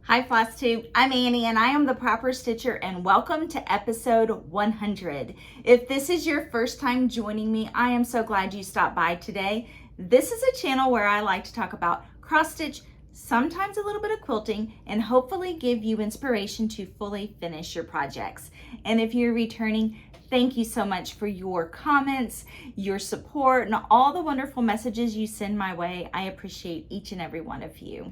Hi Flosstube, I'm Annie and I am the Proper Stitcher, and welcome to episode 100. If this is your first time joining me, I am so glad you stopped by today. This is a channel where I like to talk about cross stitch, sometimes a little bit of quilting, and hopefully give you inspiration to fully finish your projects. And if you're returning, thank you so much for your comments, your support, and all the wonderful messages you send my way. I appreciate each and every one of you.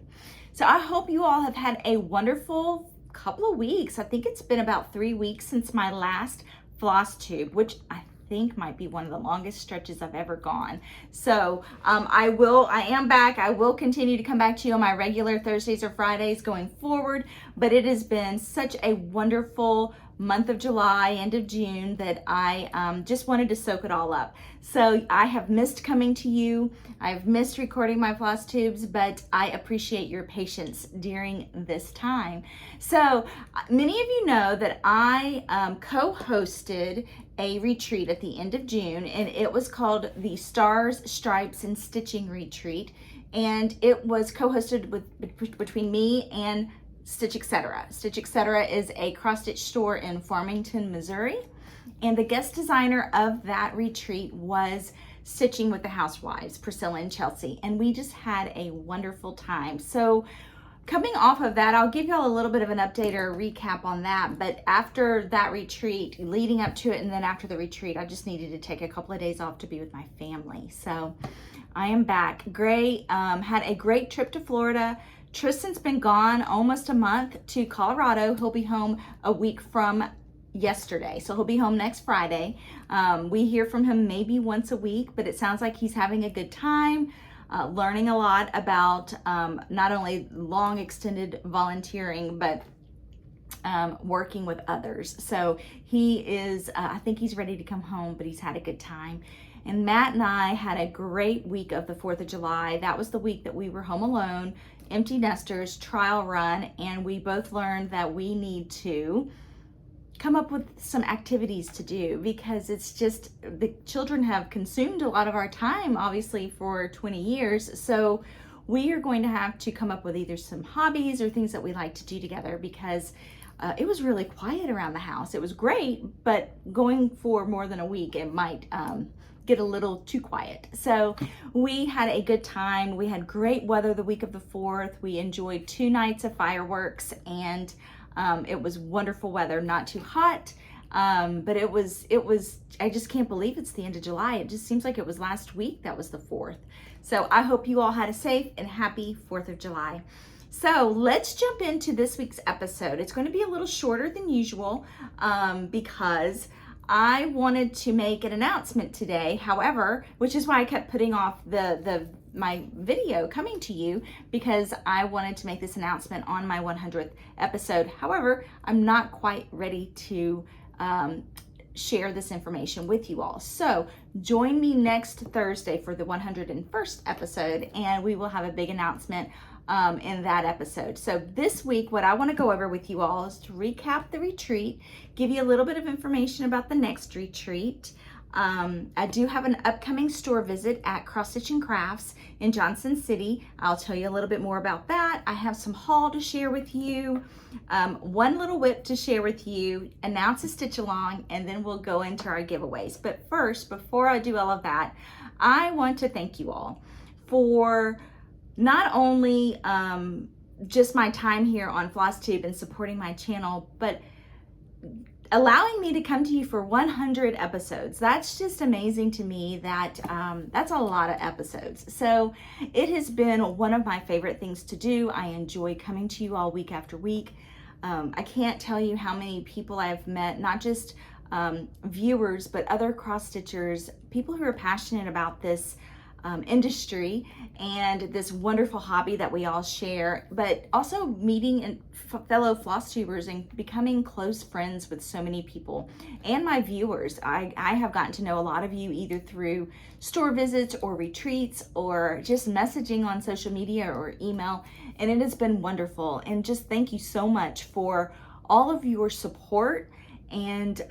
So I hope you all have had a wonderful couple of weeks. I think it's been about 3 weeks since my last Flosstube, which I think might be one of the longest stretches I've ever gone. So I am back. I will continue to come back to you on my regular Thursdays or Fridays going forward, but it has been such a wonderful month of July, end of June, that I just wanted to soak it all up. So I have missed coming to you. I've missed recording my Flosstubes, but I appreciate your patience during this time. So many of you know that I co-hosted a retreat at the end of June, and it was called the Stars, Stripes, and Stitching Retreat. And it was co-hosted between me and Stitch Etc. Stitch Etc. is a cross stitch store in Farmington, Missouri. And the guest designer of that retreat was Stitching with the Housewives, Priscilla and Chelsea. And we just had a wonderful time. So coming off of that, I'll give y'all a little bit of an update or a recap on that. But after that retreat, leading up to it, and then after the retreat, I just needed to take a couple of days off to be with my family. So I am back. Had a great trip to Florida. Tristan's been gone almost a month to Colorado. He'll be home a week from yesterday. So he'll be home next Friday. We hear from him maybe once a week, but it sounds like he's having a good time, learning a lot about not only long extended volunteering, but working with others. So he is, I think he's ready to come home, but he's had a good time. And Matt and I had a great week of the 4th of July. That was the week that we were home alone, empty nesters, trial run, and we both learned that we need to come up with some activities to do, because it's just, the children have consumed a lot of our time, obviously, for 20 years. So we are going to have to come up with either some hobbies or things that we like to do together, because it was really quiet around the house. It was great, but going for more than a week, it might get a little too quiet. So we had a good time. We had great weather the week of the 4th. We enjoyed 2 nights of fireworks, and it was wonderful weather, not too hot, but it was, I just can't believe it's the end of July. It just seems like it was last week that was the 4th. So I hope you all had a safe and happy 4th of July. So let's jump into this week's episode. It's going to be a little shorter than usual because I wanted to make an announcement today, however, which is why I kept putting off my video coming to you, because I wanted to make this announcement on my 100th episode. However, I'm not quite ready to share this information with you all. So join me next Thursday for the 101st episode, and we will have a big announcement in that episode. So this week, what I want to go over with you all is to recap the retreat, give you a little bit of information about the next retreat, I do have an upcoming store visit at Cross Stitch and Crafts in Johnson City. I'll tell you a little bit more about that. I have some haul to share with you, one little whip to share with you, announce a stitch along, and then we'll go into our giveaways. But first, before I do all of that, I want to thank you all for not only just my time here on Flosstube and supporting my channel, but allowing me to come to you for 100 episodes. That's just amazing to me. That's a lot of episodes. So it has been one of my favorite things to do. I enjoy coming to you all week after week. I can't tell you how many people I've met, not just viewers, but other cross stitchers, people who are passionate about this industry and this wonderful hobby that we all share, but also meeting fellow floss tubers and becoming close friends with so many people. And my viewers, I have gotten to know a lot of you either through store visits or retreats or just messaging on social media or email, and it has been wonderful. And just thank you so much for all of your support and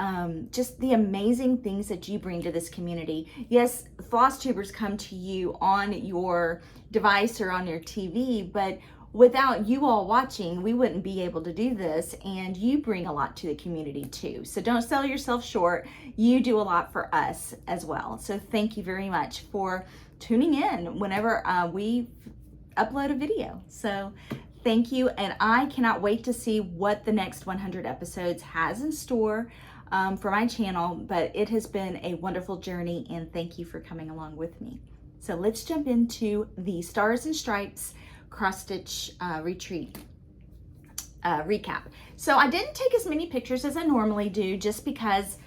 just the amazing things that you bring to this community. Yes, floss tubers come to you on your device or on your TV, but without you all watching, we wouldn't be able to do this, and you bring a lot to the community too. So don't sell yourself short. You do a lot for us as well. So thank you very much for tuning in whenever we upload a video. So thank you, and I cannot wait to see what the next 100 episodes has in store for my channel, but it has been a wonderful journey, and thank you for coming along with me. So let's jump into the Stars and Stripes Cross Stitch Retreat recap. So I didn't take as many pictures as I normally do just because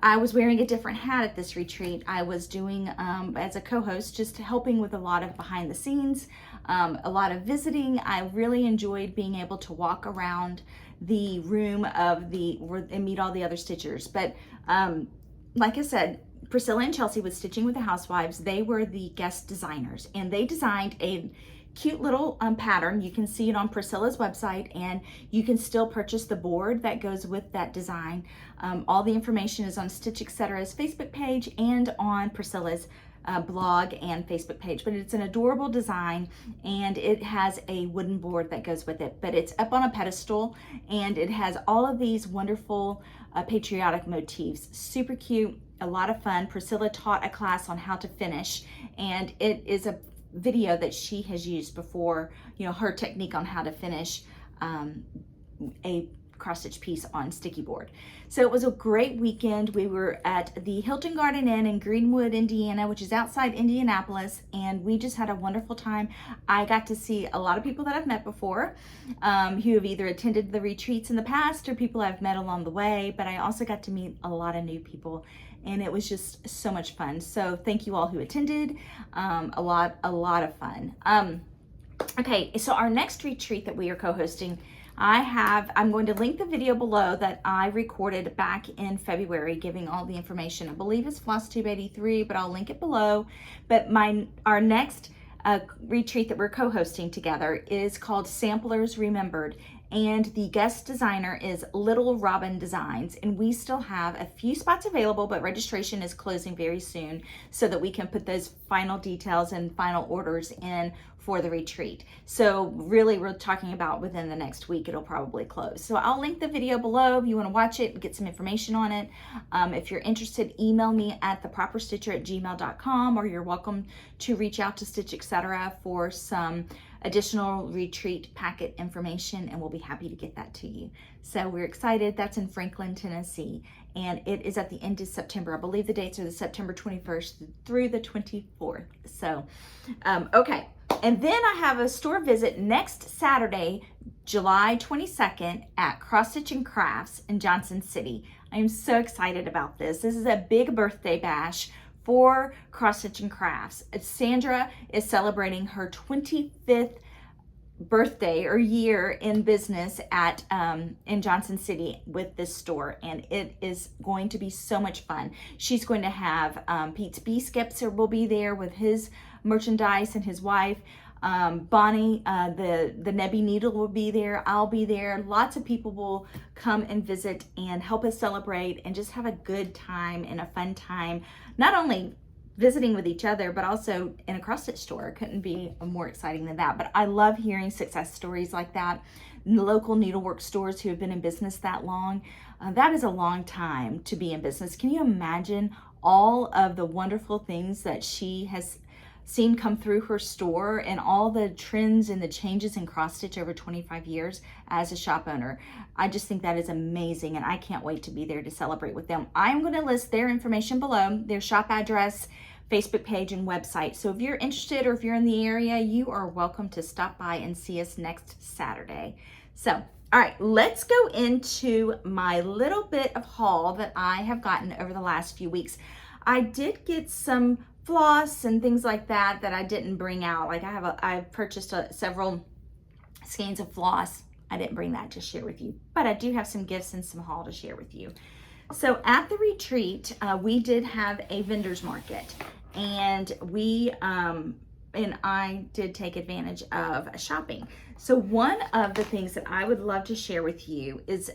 I was wearing a different hat at this retreat. I was doing, as a co-host, just helping with a lot of behind the scenes, a lot of visiting. I really enjoyed being able to walk around the room and meet all the other stitchers. But like I said, Priscilla and Chelsea with Stitching with the Housewives, they were the guest designers, and they designed a cute little pattern. You can see it on Priscilla's website, and you can still purchase the board that goes with that design. All the information is on Stitch Etc's Facebook page and on Priscilla's blog and Facebook page. But it's an adorable design, and it has a wooden board that goes with it. But it's up on a pedestal, and it has all of these wonderful patriotic motifs. Super cute, a lot of fun. Priscilla taught a class on how to finish, and it is a video that she has used before, her technique on how to finish a cross stitch piece on sticky board. So it was a great weekend. We were at the Hilton Garden Inn in Greenwood, Indiana, which is outside Indianapolis, and we just had a wonderful time. I got to see a lot of people that I've met before, who have either attended the retreats in the past or people I've met along the way, but I also got to meet a lot of new people, and it was just so much fun. So thank you all who attended. A lot of fun. Okay, so our next retreat that we are co-hosting, I'm going to link the video below that I recorded back in February, giving all the information. I believe it's Flosstube 83, but I'll link it below. But our next retreat that we're co-hosting together is called Samplers Remembered, and the guest designer is Little Robin Designs, and we still have a few spots available, but registration is closing very soon so that we can put those final details and final orders in for the retreat. So really, we're talking about within the next week it'll probably close. So I'll link the video below if you want to watch it and get some information on it. If you're interested, email me at theproperstitcher@gmail.com, or you're welcome to reach out to Stitch Etc. for some additional retreat packet information, and we'll be happy to get that to you. So we're excited. That's in Franklin, Tennessee, and it is at the end of September. I believe the dates are the September 21st through the 24th. So, okay. And then I have a store visit next Saturday, July 22nd at Cross Stitch and Crafts in Johnson City. I am so excited about this. This is a big birthday bash for Cross Stitch and Crafts. Sandra is celebrating her 25th birthday or year in business at in Johnson City with this store, and it is going to be so much fun. She's going to have Pete's Bee Skipser will be there with his merchandise and his wife. Bonnie, the Nebby Needle will be there. I'll be there. Lots of people will come and visit and help us celebrate and just have a good time and a fun time. Not only visiting with each other, but also in a cross stitch store. Couldn't be more exciting than that. But I love hearing success stories like that. Local needlework stores who have been in business that long. That is a long time to be in business. Can you imagine all of the wonderful things that she has seen come through her store and all the trends and the changes in cross stitch over 25 years as a shop owner? I just think that is amazing, and I can't wait to be there to celebrate with them. I'm going to list their information below, their shop address, Facebook page, and website. So if you're interested or if you're in the area, you are welcome to stop by and see us next Saturday. So, all right, let's go into my little bit of haul that I have gotten over the last few weeks. I did get some floss and things like that I didn't bring out. Like I've purchased several skeins of floss. I didn't bring that to share with you, but I do have some gifts and some haul to share with you. So at the retreat, we did have a vendor's market, and I did take advantage of shopping. So one of the things that I would love to share with you is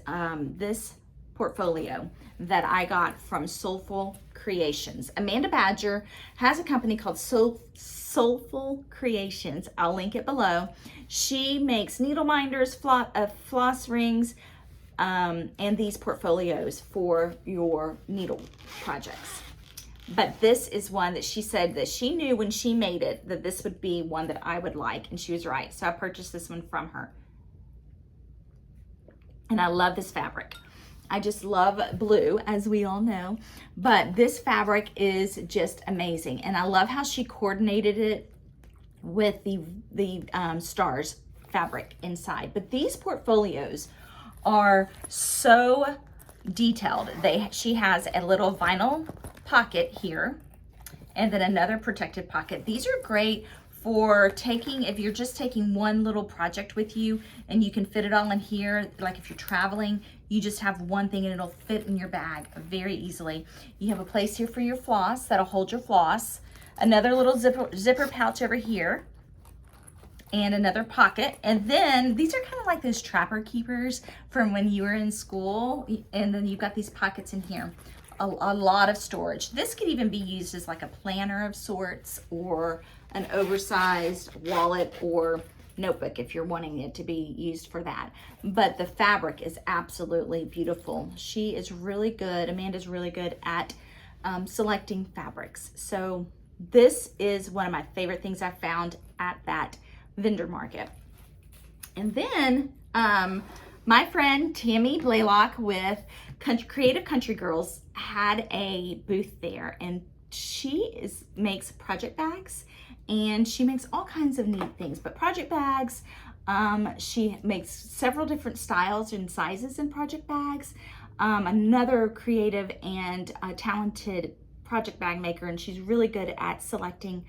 this portfolio that I got from Soulful Creations. Amanda Badger has a company called Soulful Creations. I'll link it below. She makes needle minders, floss rings, and these portfolios for your needle projects. But this is one that she said that she knew when she made it that this would be one that I would like, and she was right. So I purchased this one from her. And I love this fabric. I just love blue, as we all know, but this fabric is just amazing. And I love how she coordinated it with the stars fabric inside. But these portfolios are so detailed. She has a little vinyl pocket here, and then another protective pocket. These are great for taking, if you're just taking one little project with you and you can fit it all in here. Like if you're traveling, you just have one thing and it'll fit in your bag very easily. You have a place here for your floss that'll hold your floss, another little zipper pouch over here, and another pocket. And then these are kind of like those trapper keepers from when you were in school, and then you've got these pockets in here. A lot of storage. This could even be used as like a planner of sorts, or an oversized wallet or notebook if you're wanting it to be used for that. But the fabric is absolutely beautiful. She is really good. Amanda's really good at selecting fabrics. So this is one of my favorite things I found at that vendor market. And then my friend Tammy Blaylock with Creative Country Girls had a booth there, and she makes project bags, and she makes all kinds of neat things, but project bags, she makes several different styles and sizes in project bags. Another creative and talented project bag maker, and she's really good at selecting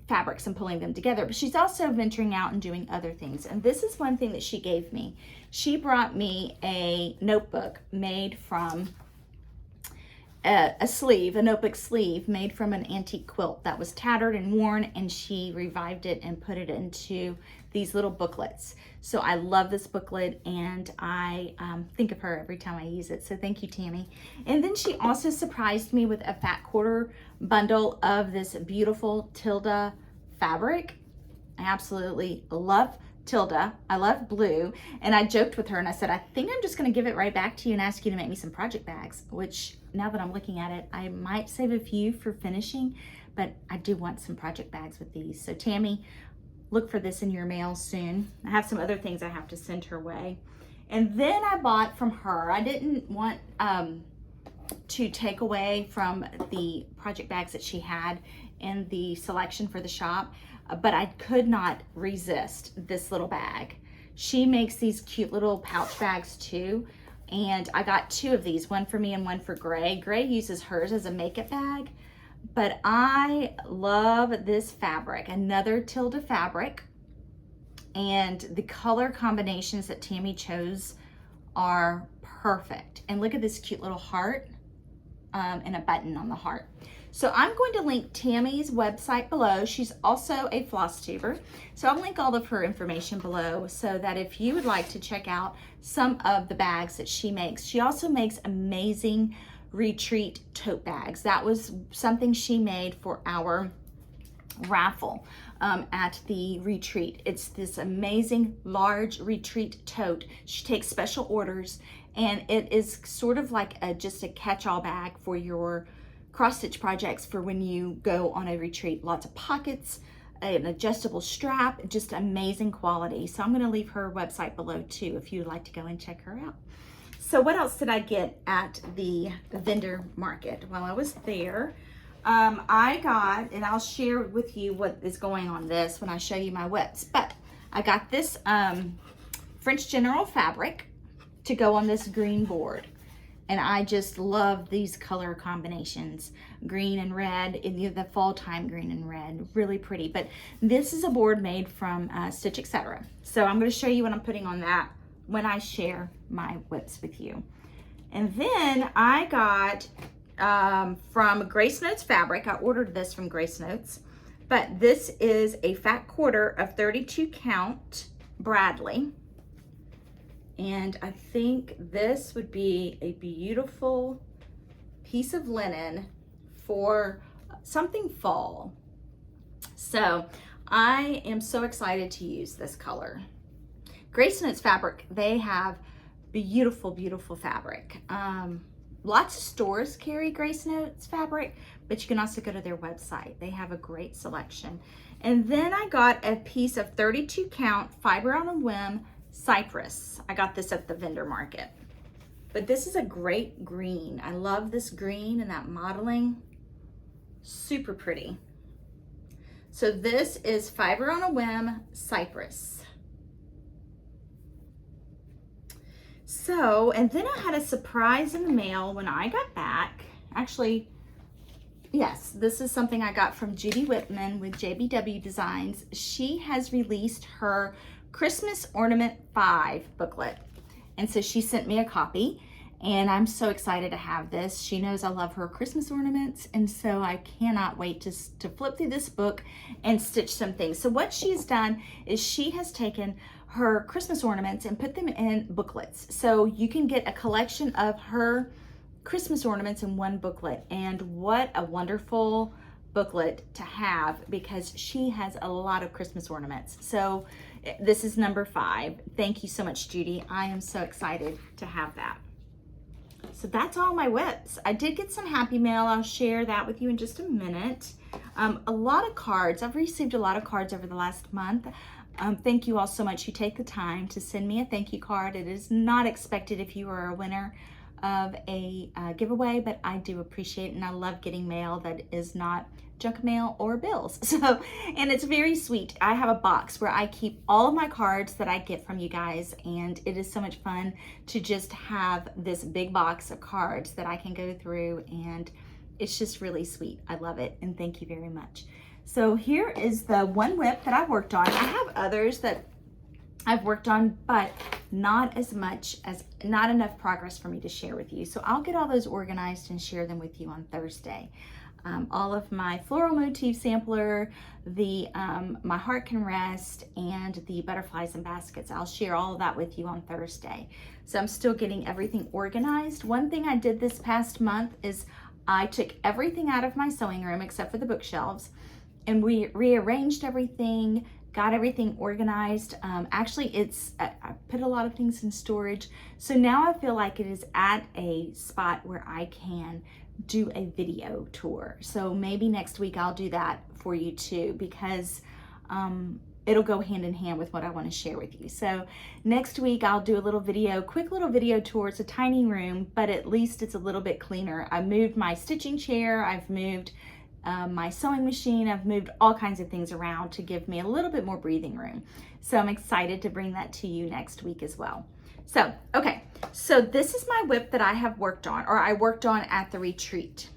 fabrics and pulling them together, but she's also venturing out and doing other things. And this is one thing that she gave me. She brought me a notebook made from a notebook sleeve made from an antique quilt that was tattered and worn, and she revived it and put it into these little booklets. So I love this booklet, and I think of her every time I use it. So thank you, Tammy. And then she also surprised me with a fat quarter bundle of this beautiful Tilda fabric. I absolutely love Tilda. I love blue. And I joked with her and I said, I think I'm just going to give it right back to you and ask you to make me some project bags, which now that I'm looking at it, I might save a few for finishing, but I do want some project bags with these. So Tammy, look for this in your mail soon. I have some other things I have to send her way. And then I bought from her, I didn't want to take away from the project bags that she had in the selection for the shop, but I could not resist this little bag. She makes these cute little pouch bags too, and I got two of these, one for me and one for Gray. Gray uses hers as a makeup bag, but I love this fabric, another Tilda fabric, and the color combinations that Tammy chose are perfect. And look at this cute little heart and a button on the heart. So I'm going to link Tammy's website below. She's also a floss tuber. So I'll link all of her information below so that if you would like to check out some of the bags that she makes. She also makes amazing retreat tote bags. That was something she made for our raffle at the retreat. It's this amazing large retreat tote. She takes special orders, and it is sort of like just a catch-all bag for your cross-stitch projects for when you go on a retreat. Lots of pockets, an adjustable strap, just amazing quality. So I'm going to leave her website below too if you'd like to go and check her out. So what else did I get at the vendor market while I was there? I got, and I'll share with you what is going on this when I show you my whips, but I got this French General fabric to go on this green board. And I just love these color combinations, green and red, in the fall time green and red, really pretty. But this is a board made from Stitch Etc. So I'm gonna show you what I'm putting on that when I share my whips with you. And then I got from Grace Notes Fabric, I ordered this from Grace Notes, but this is a fat quarter of 32 count Bradley. And I think this would be a beautiful piece of linen for something fall. So I am so excited to use this color. Grace Notes Fabric, they have beautiful, beautiful fabric. Lots of stores carry Grace Notes Fabric, but you can also go to their website. They have a great selection. And then I got a piece of 32 count Fiber on a Whim Cypress. I got this at the vendor market. But this is a great green. I love this green and that modeling. Super pretty. So this is Fiber on a Whim Cypress. So, and then I had a surprise in the mail when I got back. Actually, yes, this is something I got from Judy Whitman with JBW Designs. She has released her Christmas Ornament 5 booklet. And so she sent me a copy, and I'm so excited to have this. She knows I love her Christmas ornaments, and so I cannot wait to flip through this book and stitch some things. So what she's done is she has taken her Christmas ornaments and put them in booklets. So you can get a collection of her Christmas ornaments in one booklet, and what a wonderful booklet to have because she has a lot of Christmas ornaments. So this is number 5. Thank you so much, Judy. I am so excited to have that. So that's all my whips. I did get some happy mail. I'll share that with you in just a minute. A lot of cards. I've received a lot of cards over the last month. Thank you all so much. You take the time to send me a thank you card. It is not expected if you are a winner of a giveaway, but I do appreciate it, and I love getting mail that is not junk mail or bills. So, and it's very sweet. I have a box where I keep all of my cards that I get from you guys, and it is so much fun to just have this big box of cards that I can go through, and it's just really sweet. I love it, and thank you very much. So here is the one whip that I worked on. I have others that I've worked on, but not enough progress for me to share with you. So I'll get all those organized and share them with you on Thursday. All of my floral motif sampler, the my heart can rest, and the butterflies and baskets. I'll share all of that with you on Thursday. So I'm still getting everything organized. One thing I did this past month is I took everything out of my sewing room except for the bookshelves, and we rearranged everything, got everything organized. Actually, I put a lot of things in storage. So now I feel like it is at a spot where I can do a video tour. So maybe next week I'll do that for you too, because it'll go hand in hand with what I want to share with you. So next week I'll do a little video, quick little video tour. It's a tiny room, but at least it's a little bit cleaner. I moved my stitching chair, I've moved my sewing machine, I've moved all kinds of things around to give me a little bit more breathing room. So I'm excited to bring that to you next week as well. So, okay, so this is my whip that I have worked on, or I worked on at the retreat.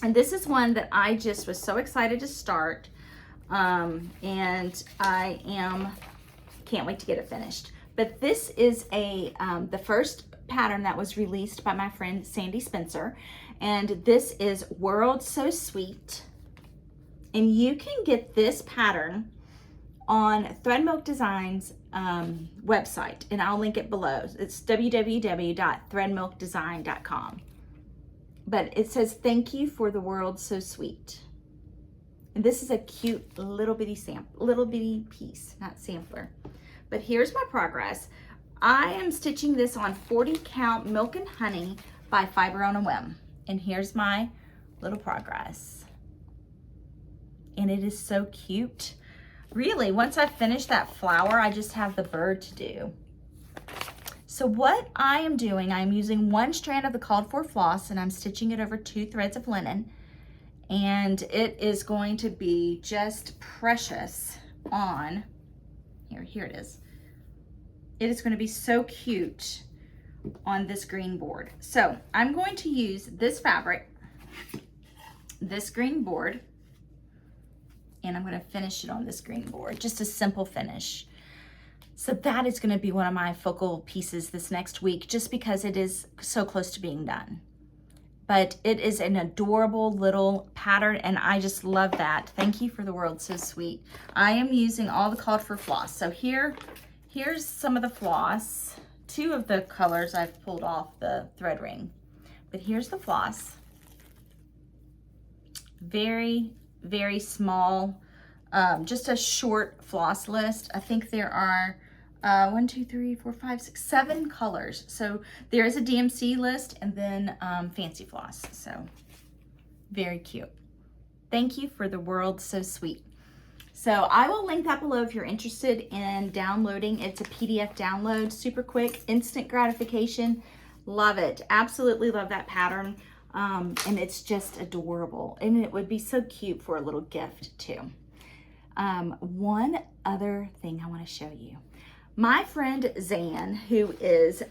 And this is one that I just was so excited to start, and I can't wait to get it finished. But this is the first pattern that was released by my friend Sandy Spencer. And this is World So Sweet. And you can get this pattern on Thread Milk Designs website, and I'll link it below. It's www.threadmilkdesign.com. But it says, "Thank you for the world so sweet." And this is a cute little bitty piece, not sampler. But here's my progress. I am stitching this on 40 count Milk and Honey by Fiber on a Whim. And here's my little progress. And it is so cute. Really, once I finish that flower, I just have the bird to do. So what I am doing, I'm using one strand of the called for floss, and I'm stitching it over 2 threads of linen. And it is going to be just precious on, here it is. It is going to be so cute on this green board. So I'm going to use this fabric, this green board, and I'm going to finish it on this green board, just a simple finish. So that is going to be one of my focal pieces this next week, just because it is so close to being done. But it is an adorable little pattern, and I just love that. Thank you for the world so sweet. I am using all the called for floss. So here's some of the floss. 2 of the colors I've pulled off the thread ring. But here's the floss. Very, very small, just a short floss list. I think there are 1, 2, 3, 4, 5, 6, 7 colors. So there is a DMC list, and then fancy floss. So very cute. Thank you for the world so sweet. So I will link that below if you're interested in downloading. It's a PDF download, super quick, instant gratification. Love it. Absolutely love that pattern. And it's just adorable, and it would be so cute for a little gift too. One other thing I want to show you. My friend Zan, who is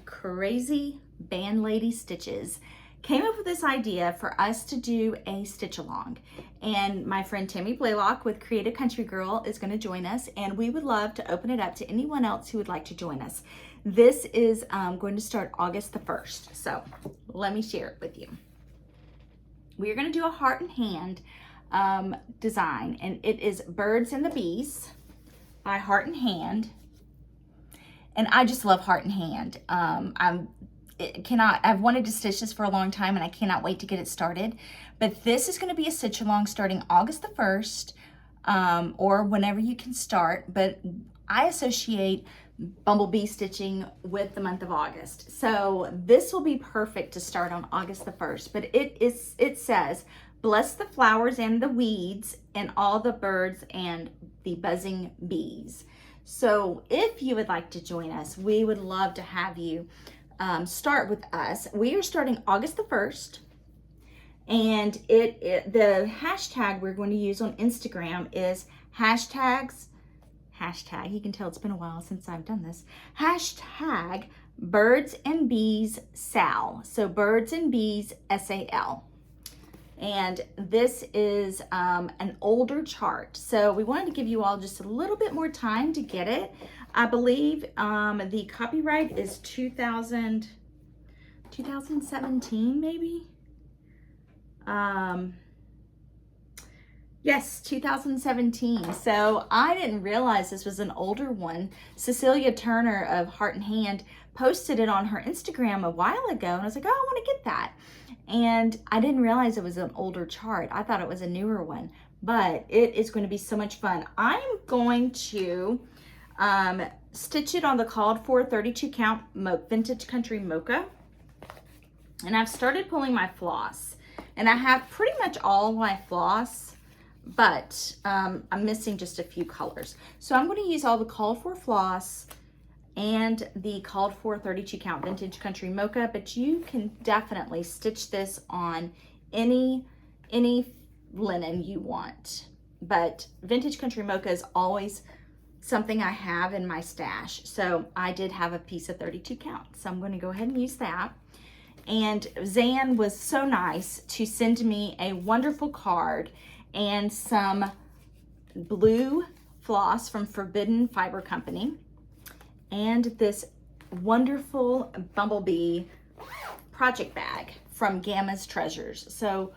Crazy Band Lady Stitches, came up with this idea for us to do a stitch along. And my friend Tammy Blaylock with Creative Country Girl is going to join us, and we would love to open it up to anyone else who would like to join us. This is going to start August the 1st. So let me share it with you. We're going to do a heart and hand design, and it is Birds and the Bees by Heart and Hand. And I just love Heart and Hand. I've wanted to stitch this for a long time, and I cannot wait to get it started. But this is going to be a stitch along starting August the 1st, or whenever you can start. But I associate bumblebee stitching with the month of August. So this will be perfect to start on August the 1st. But it says, "Bless the flowers and the weeds and all the birds and the buzzing bees." So if you would like to join us, we would love to have you start with us. We are starting August the 1st. And the hashtag we're going to use on Instagram is hashtag, you can tell it's been a while since I've done this, hashtag Birds and Bees Sal. So Birds and Bees SAL. And this is an older chart. So we wanted to give you all just a little bit more time to get it. I believe the copyright is 2017 maybe. Yes, 2017. So I didn't realize this was an older one. Cecilia Turner of Heart and Hand posted it on her Instagram a while ago, and I was like, oh, I want to get that. And I didn't realize it was an older chart. I thought it was a newer one, but it is going to be so much fun. I'm going to stitch it on the called for 32 count Vintage Country Mocha. And I've started pulling my floss, and I have pretty much all my floss, but I'm missing just a few colors. So I'm going to use all the called for floss and the called for 32 count Vintage Country Mocha, but you can definitely stitch this on any linen you want. But Vintage Country Mocha is always something I have in my stash. So I did have a piece of 32 count, so I'm going to go ahead and use that. And Zan was so nice to send me a wonderful card and some blue floss from Forbidden Fiber Company. and this wonderful bumblebee project bag from Gamma's Treasures. So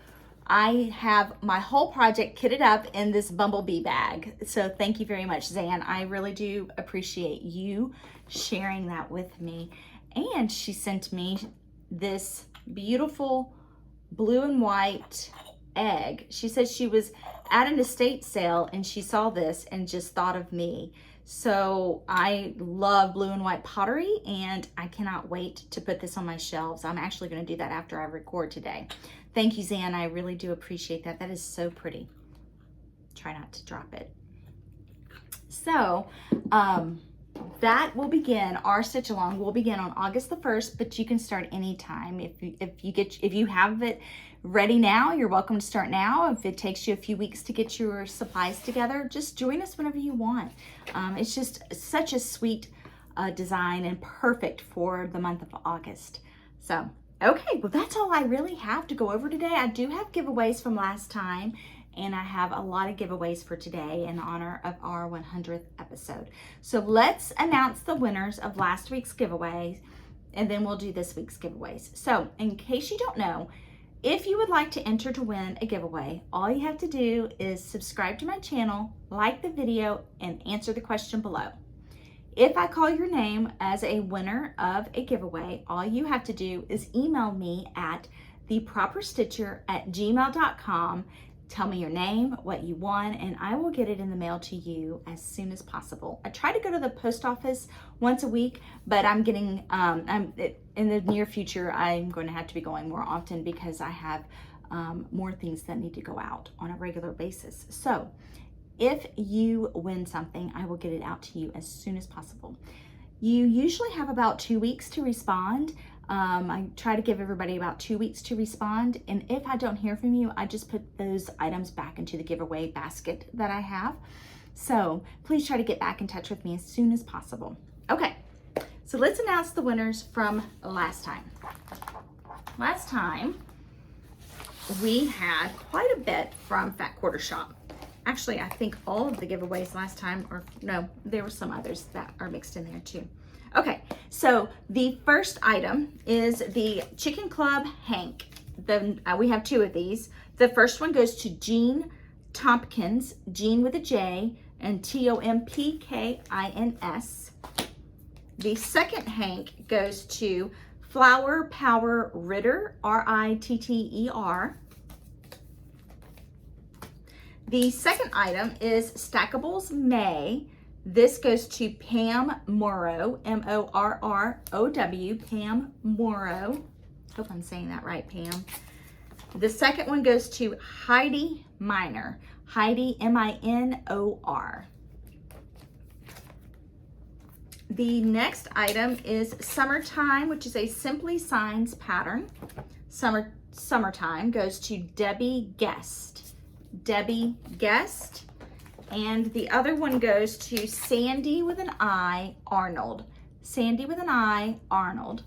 I have my whole project kitted up in this bumblebee bag. So thank you very much, Zan. I really do appreciate you sharing that with me. And she sent me this beautiful blue and white egg. She said she was at an estate sale and she saw this and just thought of me. So I love blue and white pottery, and I cannot wait to put this on my shelves. I'm actually going to do that after I record today. Thank you, Zan. I really do appreciate that. That is so pretty. Try not to drop it. So that will begin, our stitch along will begin on August the 1st, but you can start anytime. If you have it ready now, you're welcome to start now. If it takes you a few weeks to get your supplies together, just join us whenever you want. It's just such a sweet design and perfect for the month of August. So, okay, well, that's all I really have to go over today. I do have giveaways from last time, and I have a lot of giveaways for today in honor of our 100th episode. So let's announce the winners of last week's giveaways, and then we'll do this week's giveaways. So in case you don't know, if you would like to enter to win a giveaway, all you have to do is subscribe to my channel, like the video, and answer the question below. If I call your name as a winner of a giveaway, all you have to do is email me at theproperstitcher@gmail.com. Tell me your name, what you won, and I will get it in the mail to you as soon as possible. I try to go to the post office once a week, but I'm getting, in the near future, I'm going to have to be going more often because I have more things that need to go out on a regular basis. So if you win something, I will get it out to you as soon as possible. You usually have about 2 weeks to respond. I try to give everybody about 2 weeks to respond, and if I don't hear from you, I just put those items back into the giveaway basket that I have. So please try to get back in touch with me as soon as possible. Okay, so let's announce the winners from last time. Last time, we had quite a bit from Fat Quarter Shop. Actually, I think all of the giveaways last time, or no, there were some others that are mixed in there too. Okay, so the first item is the Chicken Club Hank. We have 2 of these. The first one goes to Jean Tompkins, Jean with a J, and Tompkins. The second Hank goes to Flower Power Ritter, Ritter. The second item is Stackables May. This goes to Pam Morrow, Morrow, Pam Morrow. Hope I'm saying that right, Pam. The second one goes to Heidi Minor, Heidi, Minor. The next item is Summertime, which is a Simply Signs pattern. Summertime goes to Debbie Guest. Debbie Guest. And the other one goes to Sandy with an I, Arnold. Sandy with an I, Arnold.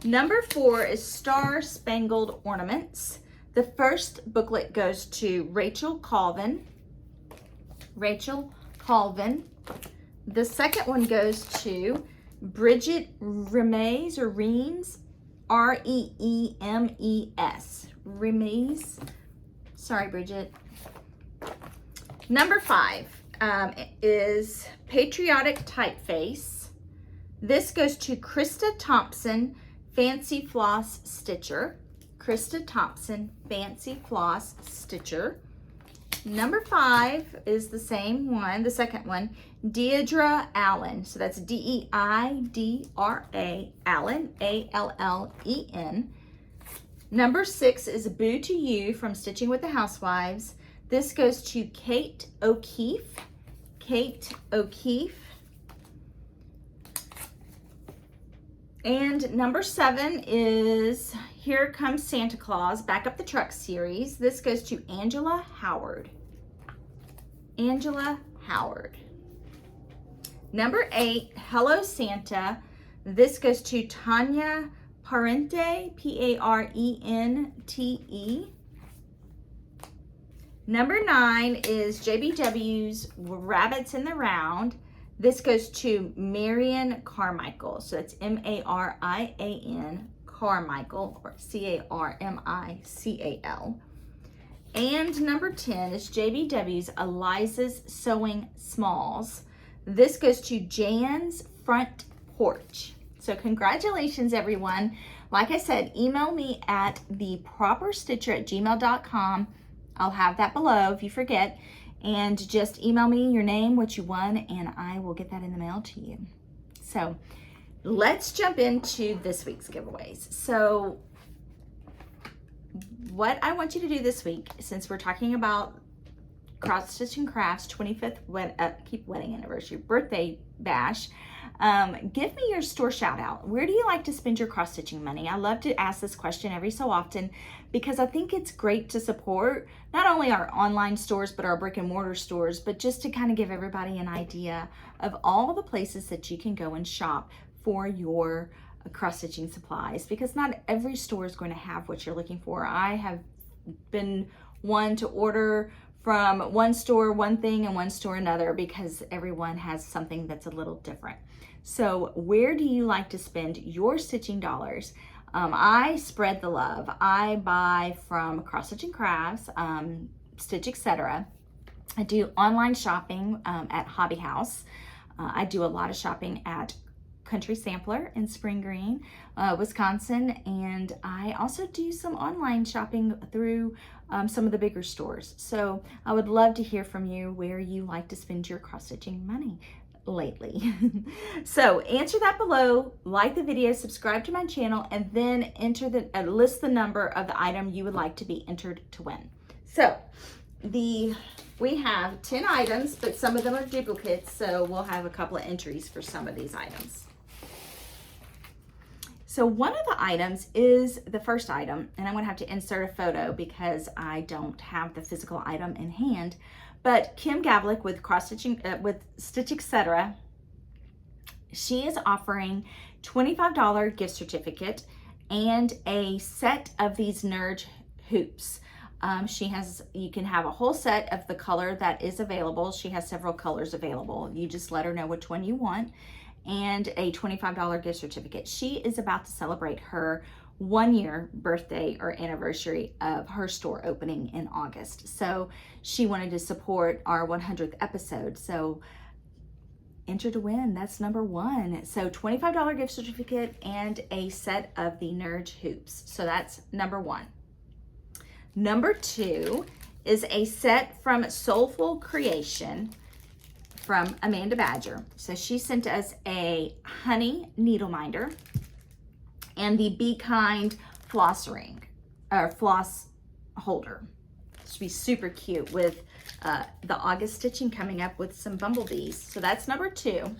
Number 4 is Star Spangled Ornaments. The first booklet goes to Rachel Colvin. Rachel Colvin. The second one goes to Bridget Remes, or Reams, Reemes. Remes. Sorry, Bridget. Number 5 is Patriotic Typeface. This goes to Krista Thompson, Fancy Floss Stitcher. Krista Thompson, Fancy Floss Stitcher. Number 5 is the same one, the second one, Deidre Allen. So that's Deidra Allen, Allen. Number 6 is Boo to You from Stitching with the Housewives. This goes to Kate O'Keefe. Kate O'Keefe. And number 7 is Here Comes Santa Claus, Back Up the Truck series. This goes to Angela Howard. Angela Howard. Number 8, Hello Santa. This goes to Tanya Parente, Parente. Number 9 is JBW's Rabbits in the Round. This goes to Marian Carmichael. So it's Marian Carmichael, or Carmichael. And number 10 is JBW's Eliza's Sewing Smalls. This goes to Jan's Front Porch. So congratulations, everyone. Like I said, email me at theproperstitcher@gmail.com. I'll have that below if you forget. And just email me your name, what you won, and I will get that in the mail to you. So let's jump into this week's giveaways. So what I want you to do this week, since we're talking about Cross Stitch and Crafts 25th wedding anniversary birthday bash, give me your store shout out. Where do you like to spend your cross stitching money? I love to ask this question every so often because I think it's great to support not only our online stores but our brick and mortar stores, but just to kind of give everybody an idea of all the places that you can go and shop for your cross stitching supplies, because not every store is going to have what you're looking for. I have been one to order from one store one thing and one store another because everyone has something that's a little different. So where do you like to spend your stitching dollars? I spread the love. I buy from Cross Stitch and Crafts, Stitch Etc. I do online shopping at Hobby House. I do a lot of shopping at Country Sampler in Spring Green, Wisconsin, and I also do some online shopping through some of the bigger stores. So I would love to hear from you where you like to spend your cross-stitching money lately. So answer that below, like the video, subscribe to my channel, and then enter list the number of the item you would like to be entered to win. So we have 10 items, but some of them are duplicates, so we'll have a couple of entries for some of these items. So one of the items is the first item, and I'm going to have to insert a photo because I don't have the physical item in hand. But Kim Gavlik with with Stitch Etc. She is offering $25 gift certificate and a set of these Nerge hoops. You can have a whole set of the color that is available. She has several colors available. You just let her know which one you want, and a $25 gift certificate. She is about to celebrate her 1-year birthday or anniversary of her store opening in August. So she wanted to support our 100th episode. So enter to win. That's number 1. So $25 gift certificate and a set of the Nerge hoops. So that's number 1. Number 2 is a set from Soulful Creation from Amanda Badger. So she sent us a honey needle minder and the Be Kind floss ring, or floss holder. It should be super cute with the August stitching coming up with some bumblebees. So that's number 2.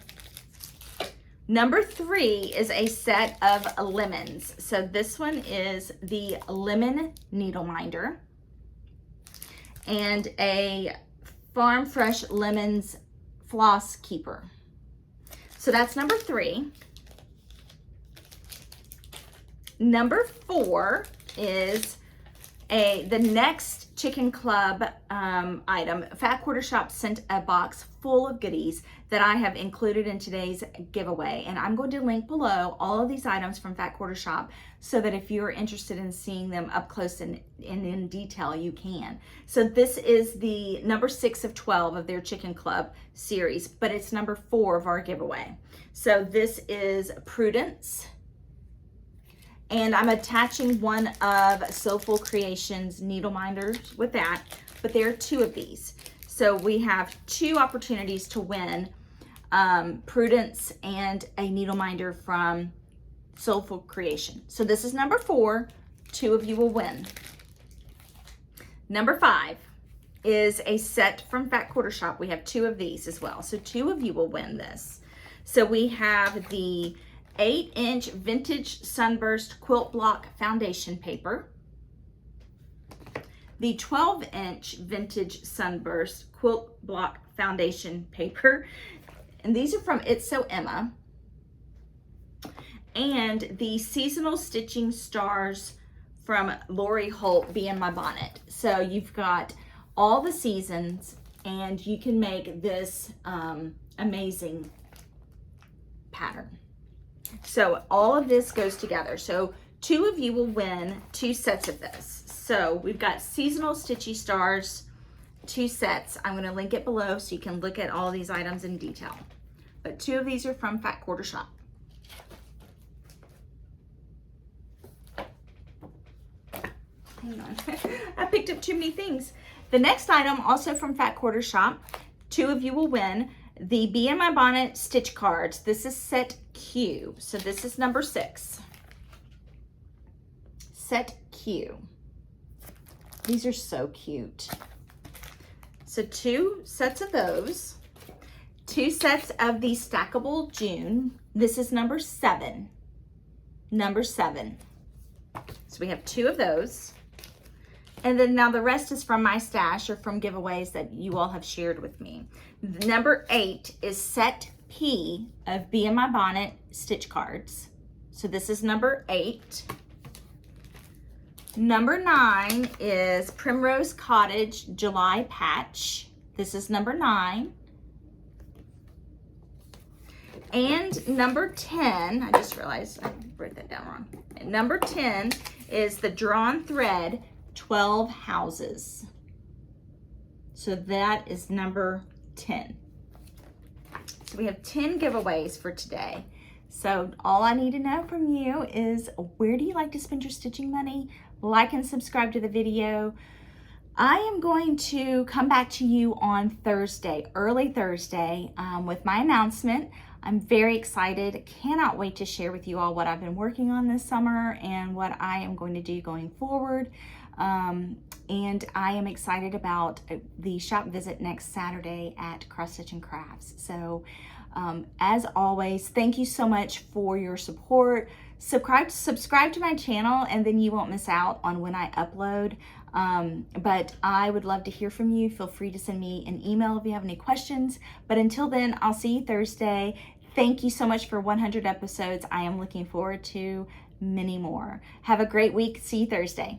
Number 3 is a set of lemons. So this one is the lemon needle minder and a Farm Fresh Lemons floss keeper. So that's number 3. Number 4 is the next Chicken Club item. Fat Quarter Shop sent a box full of goodies that I have included in today's giveaway, and I'm going to link below all of these items from Fat Quarter Shop so that if you're interested in seeing them up close and in detail, you can. So this is the number 6 of 12 of their Chicken Club series, but it's number 4 of our giveaway. So this is Prudence, and I'm attaching one of Soulful Creations needle minders with that, but there are 2 of these. So we have 2 opportunities to win Prudence and a needle minder from Soulful Creation. So this is number 4. 2 of you will win. Number 5 is a set from Fat Quarter Shop. We have 2 of these as well. So 2 of you will win this. So we have the 8-inch Vintage Sunburst Quilt Block Foundation Paper, the 12-inch Vintage Sunburst Quilt Block Foundation Paper, and these are from It's So Emma, and the Seasonal Stitching Stars from Lori Holt, Be in My Bonnet. So you've got all the seasons, and you can make this amazing pattern. So all of this goes together. So 2 of you will win 2 sets of this. So we've got seasonal stitchy stars, 2 sets. I'm going to link it below so you can look at all these items in detail. But 2 of these are from Fat Quarter Shop. Hang on. I picked up too many things. The next item, also from Fat Quarter Shop, 2 of you will win the Bee in My Bonnet stitch cards. This is set Q. So this is number 6. Set Q. These are so cute. So 2 sets of those. 2 sets of the stackable June. This is number 7. Number 7. So we have 2 of those. And then now the rest is from my stash or from giveaways that you all have shared with me. Number 8 is set P of Bee in My Bonnet stitch cards. So this is number 8. Number 9 is Primrose Cottage July Patch. This is number 9. And number 10, I just realized I wrote that down wrong. And number 10 is the Drawn Thread 12 Houses. So that is number 10. So we have 10 giveaways for today. So all I need to know from you is, where do you like to spend your stitching money? Like and subscribe to the video. I am going to come back to you on Thursday, early Thursday, with my announcement. I'm very excited. Cannot wait to share with you all what I've been working on this summer and what I am going to do going forward. And I am excited about the shop visit next Saturday at Cross Stitch and Crafts. So as always, thank you so much for your support. Subscribe to my channel, and then you won't miss out on when I upload. But I would love to hear from you. Feel free to send me an email if you have any questions. But until then, I'll see you Thursday. Thank you so much for 100 episodes. I am looking forward to many more. Have a great week. See you Thursday.